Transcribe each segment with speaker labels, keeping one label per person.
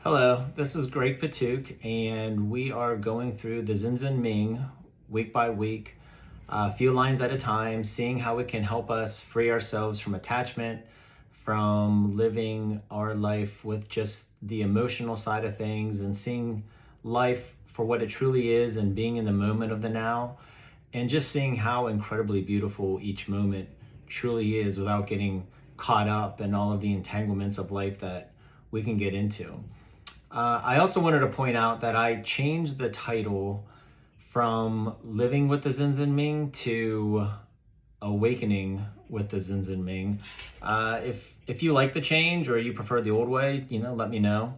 Speaker 1: Hello, this is Greg Patuk, and we are going through the Xin Xin MIng week by week, a few lines at a time, seeing how it can help us free ourselves from attachment, from living our life with just the emotional side of things, and seeing life for what it truly is and being in the moment of the now, and just seeing how incredibly beautiful each moment truly is without getting caught up in all of the entanglements of life that we can get into. I also wanted to point out that I changed the title from Living with the Xin Xin MIng to Awakening with the Xin Xin MIng. If you like the change or you prefer the old way, let me know.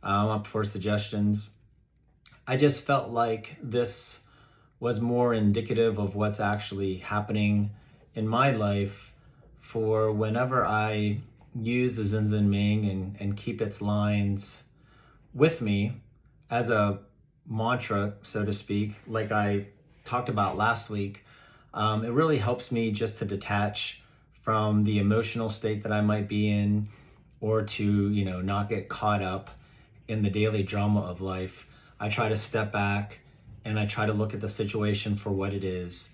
Speaker 1: I'm up for suggestions. I just felt like this was more indicative of what's actually happening in my life for whenever I use the Xin Xin MIng and keep its lines with me as a mantra, so to speak, like I talked about last week. It really helps me just to detach from the emotional state that I might be in, or to, not get caught up in the daily drama of life. I try to step back and I try to look at the situation for what it is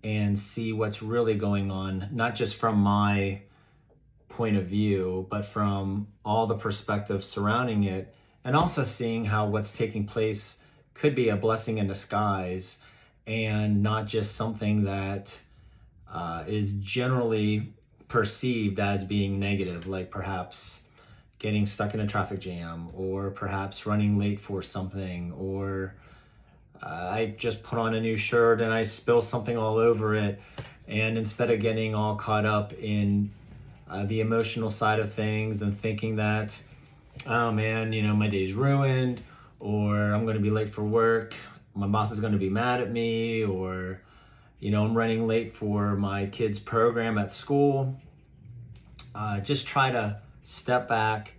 Speaker 1: and see what's really going on, not just from my point of view, but from all the perspectives surrounding it, and also seeing how what's taking place could be a blessing in disguise and not just something that is generally perceived as being negative, like perhaps getting stuck in a traffic jam, or perhaps running late for something, or I just put on a new shirt and I spill something all over it. And instead of getting all caught up in the emotional side of things and thinking that, oh man, my day's ruined, or I'm going to be late for work, my boss is going to be mad at me, or, I'm running late for my kid's program at school. Just try to step back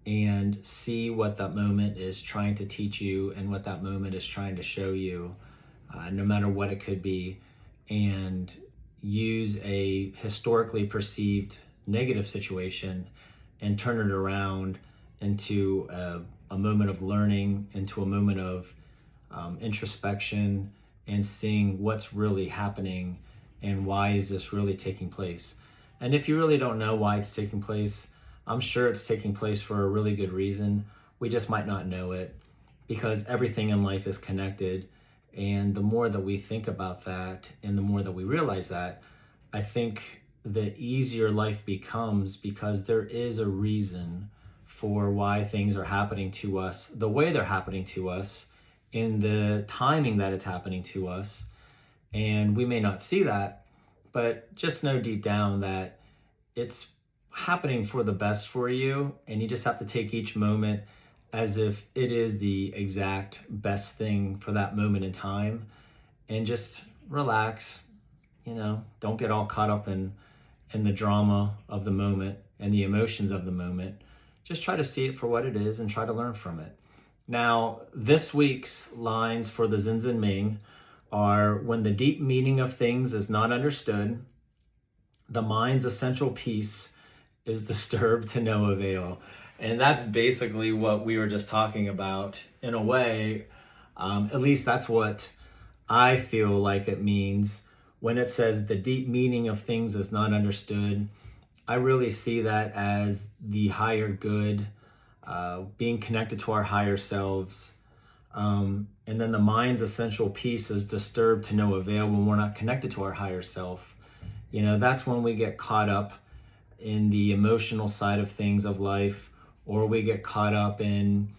Speaker 1: and see what that moment is trying to teach you and what that moment is trying to show you, no matter what it could be, and use a historically perceived negative situation and turn it around into a moment of learning, into a moment of introspection, and seeing what's really happening and why is this really taking place. And if you really don't know why it's taking place, I'm sure it's taking place for a really good reason. We just might not know it, because everything in life is connected. And the more that we think about that and the more that we realize that, I think the easier life becomes, because there is a reason for why things are happening to us the way they're happening to us, in the timing that it's happening to us. And we may not see that, but just know deep down that it's happening for the best for you, and you just have to take each moment as if it is the exact best thing for that moment in time, and just relax. Don't get all caught up in the drama of the moment and the emotions of the moment. Just try to see it for what it is and try to learn from it. Now, this week's lines for the Xin Xin MIng are: when the deep meaning of things is not understood, the mind's essential peace is disturbed to no avail. And that's basically what we were just talking about in a way. At least that's what I feel like it means when it says the deep meaning of things is not understood. I really see that as the higher good, being connected to our higher selves. And then the mind's essential peace is disturbed to no avail when we're not connected to our higher self. That's when we get caught up in the emotional side of things of life, or we get caught up in,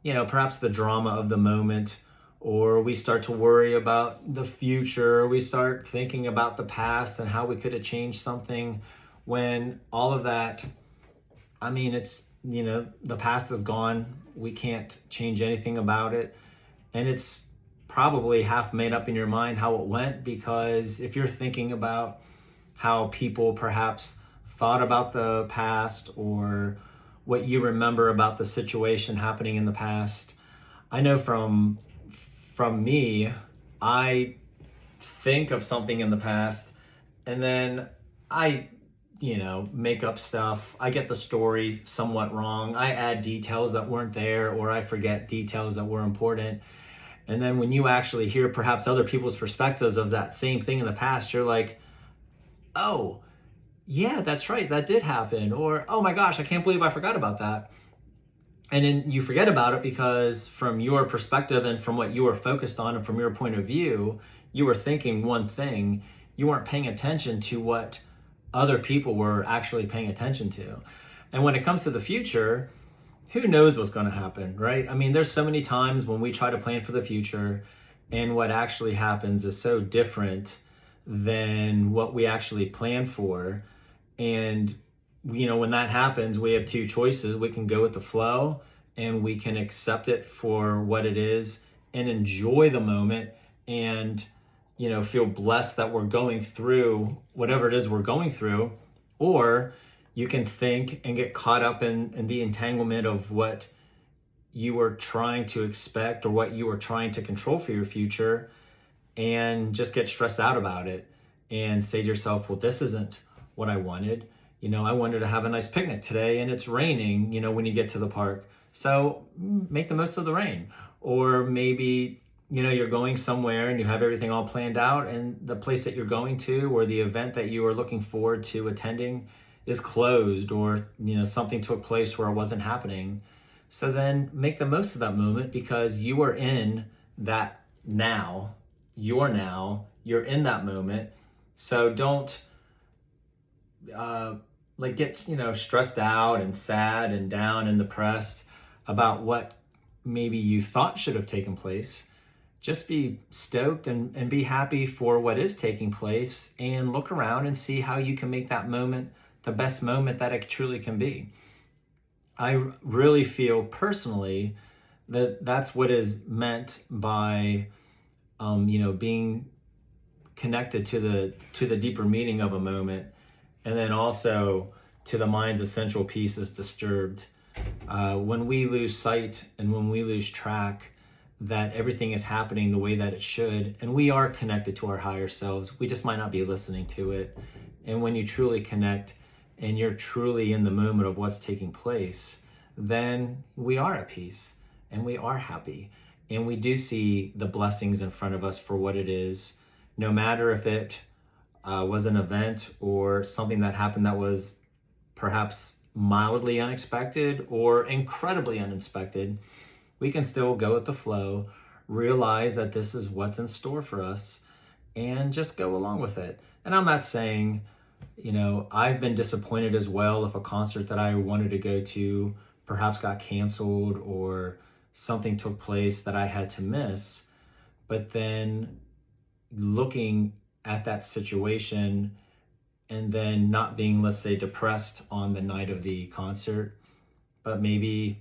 Speaker 1: perhaps the drama of the moment, or we start to worry about the future. We start thinking about the past and how we could have changed something, when all of that, it's, the past is gone. We can't change anything about it. And it's probably half made up in your mind how it went, because if you're thinking about how people perhaps thought about the past, or what you remember about the situation happening in the past, I know from me, I think of something in the past, and then I make up stuff. I get the story somewhat wrong. I add details that weren't there, or I forget details that were important. And then when you actually hear perhaps other people's perspectives of that same thing in the past, you're like, oh, yeah, that's right, that did happen. Or, oh my gosh, I can't believe I forgot about that. And then you forget about it because from your perspective and from what you were focused on and from your point of view, you were thinking one thing. You weren't paying attention to what other people were actually paying attention to. And when it comes to the future, who knows what's going to happen, right? I mean, there's so many times when we try to plan for the future and what actually happens is so different than what we actually plan for. And when that happens, we have two choices. We can go with the flow and we can accept it for what it is and enjoy the moment and, feel blessed that we're going through whatever it is we're going through. Or you can think and get caught up in the entanglement of what you were trying to expect or what you were trying to control for your future and just get stressed out about it and say to yourself, well, this isn't what I wanted. I wanted to have a nice picnic today and it's raining, when you get to the park. So make the most of the rain. Or maybe, you're going somewhere and you have everything all planned out and the place that you're going to or the event that you are looking forward to attending is closed or, something took place where it wasn't happening. So then make the most of that moment because you are in that now. You're in that moment. So don't get stressed out and sad and down and depressed about what maybe you thought should have taken place. Just be stoked and be happy for what is taking place and look around and see how you can make that moment the best moment that it truly can be. I really feel personally that that's what is meant by being connected to the deeper meaning of a moment, and then also to the mind's essential piece is disturbed. When we lose sight and when we lose track that everything is happening the way that it should, and we are connected to our higher selves, we just might not be listening to it. And when you truly connect and you're truly in the moment of what's taking place, then we are at peace and we are happy. And we do see the blessings in front of us for what it is, no matter if it was an event or something that happened that was perhaps mildly unexpected or incredibly unexpected. We can still go with the flow, realize that this is what's in store for us, and just go along with it. And I'm not saying, I've been disappointed as well if a concert that I wanted to go to perhaps got canceled or something took place that I had to miss. But then looking at that situation and then not being, let's say, depressed on the night of the concert, but maybe,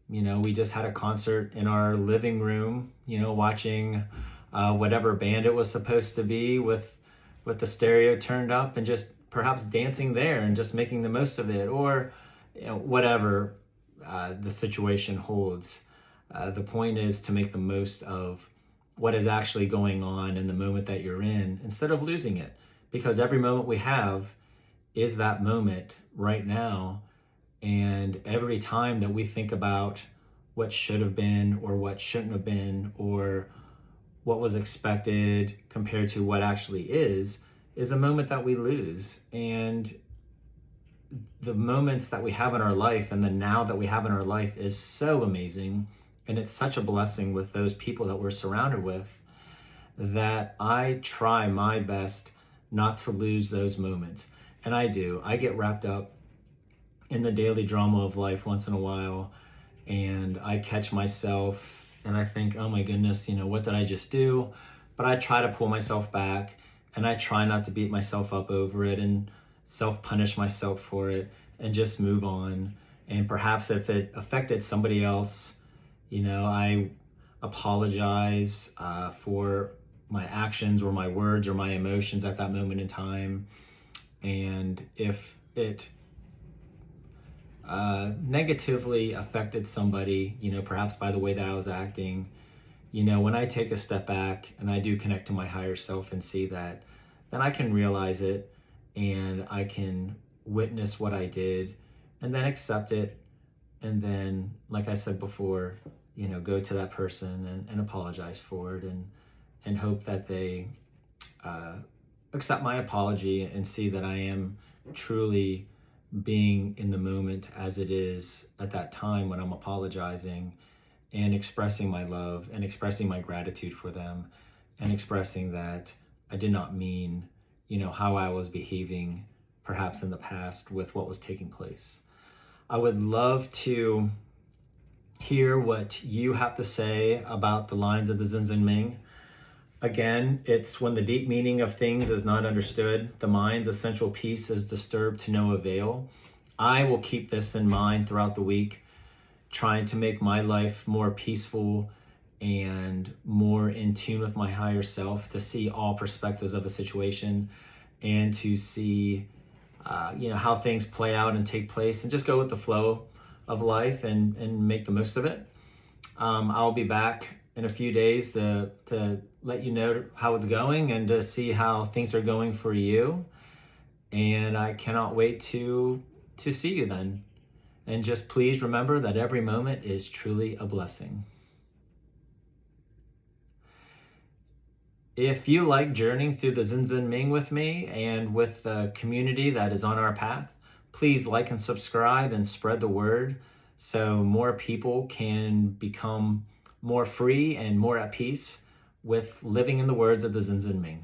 Speaker 1: we just had a concert in our living room, watching whatever band it was supposed to be with the stereo turned up and just perhaps dancing there and just making the most of it, or whatever the situation holds. The point is to make the most of what is actually going on in the moment that you're in instead of losing it, because every moment we have is that moment right now. And every time that we think about what should have been or what shouldn't have been or what was expected compared to what actually is a moment that we lose. And the moments that we have in our life and the now that we have in our life is so amazing. And it's such a blessing with those people that we're surrounded with that I try my best not to lose those moments. And I do. I get wrapped up in the daily drama of life once in a while, and I catch myself and I think, oh my goodness, what did I just do? But I try to pull myself back and I try not to beat myself up over it and self-punish myself for it and just move on. And perhaps if it affected somebody else, I apologize for my actions or my words or my emotions at that moment in time. And if it negatively affected somebody, perhaps by the way that I was acting, when I take a step back and I do connect to my higher self and see that, then I can realize it and I can witness what I did, and then accept it. And then, like I said before, go to that person and apologize for it, and hope that they accept my apology and see that I am truly being in the moment as it is at that time when I'm apologizing and expressing my love and expressing my gratitude for them and expressing that I did not mean, how I was behaving perhaps in the past with what was taking place. I would love to hear what you have to say about the lines of the Xin Xin MIng. Again, it's when the deep meaning of things is not understood, the mind's essential peace is disturbed to no avail. I will keep this in mind throughout the week, trying to make my life more peaceful and more in tune with my higher self, to see all perspectives of a situation and to see how things play out and take place, and just go with the flow of life and make the most of it. I'll be back in a few days to let you know how it's going and to see how things are going for you. And I cannot wait to see you then. And just please remember that every moment is truly a blessing. If you like journeying through the Xin Xin MIng with me and with the community that is on our path, please like and subscribe and spread the word so more people can become more free and more at peace with living in the words of the Xin Xin MIng.